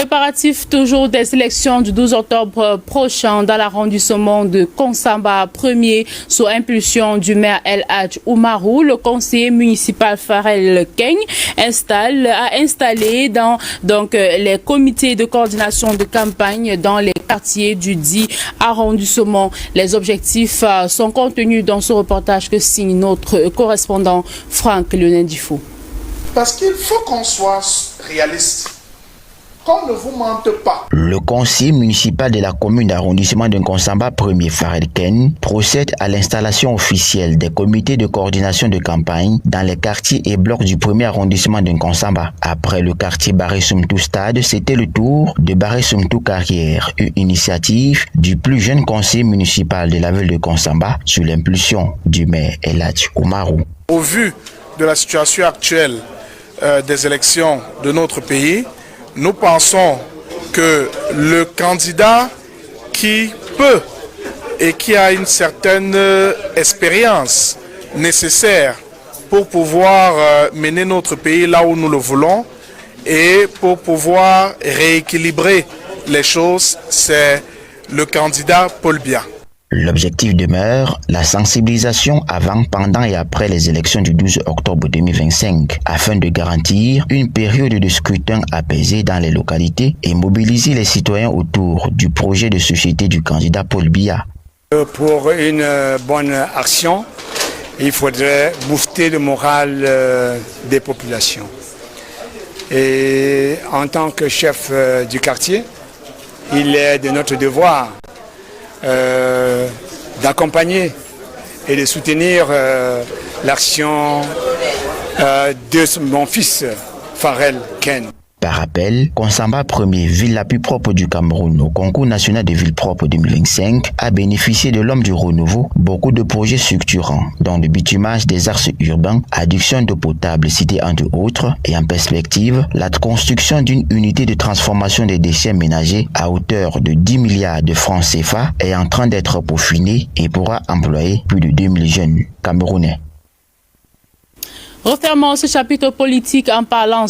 Préparatif toujours des élections du 12 octobre prochain dans l'arrondissement de Konsamba 1er sous impulsion du maire El Hadj Oumarou. Le conseiller municipal Farel Keng a installé les comités de coordination de campagne dans les quartiers du dit arrondissement. Les objectifs sont contenus dans ce reportage que signe notre correspondant Franck Leonardifou. Parce qu'il faut qu'on soit réaliste. Qu'on ne vous mente pas. Le conseiller municipal de la commune d'arrondissement de Konsamba 1er Farel Keng procède à l'installation officielle des comités de coordination de campagne dans les quartiers et blocs du 1er arrondissement de Konsamba. Après le quartier Baré-Soumtou Stade, c'était le tour de Baré-Soumtou Carrière, une initiative du plus jeune conseiller municipal de la ville de Konsamba sous l'impulsion du maire El Hadj Oumarou. Au vu de la situation actuelle des élections de notre pays, nous pensons que le candidat qui peut et qui a une certaine expérience nécessaire pour pouvoir mener notre pays là où nous le voulons et pour pouvoir rééquilibrer les choses, c'est le candidat Paul Biya. L'objectif demeure la sensibilisation avant, pendant et après les élections du 12 octobre 2025 afin de garantir une période de scrutin apaisée dans les localités et mobiliser les citoyens autour du projet de société du candidat Paul Biya. Pour une bonne action, il faudrait booster le moral des populations. Et en tant que chef du quartier, il est de notre devoir d'accompagner et de soutenir l'action de mon fils Farel Keng. Par rappel, Konsamba 1er, ville la plus propre du Cameroun au concours national de ville propre 2025, a bénéficié de l'homme du renouveau beaucoup de projets structurants, dont le bitumage des axes urbains, adduction d'eau potable citée entre autres, et en perspective, la construction d'une unité de transformation des déchets ménagers à hauteur de 10 milliards de francs CFA est en train d'être peaufinée et pourra employer plus de 2000 jeunes Camerounais. Refermons ce chapitre politique en parlant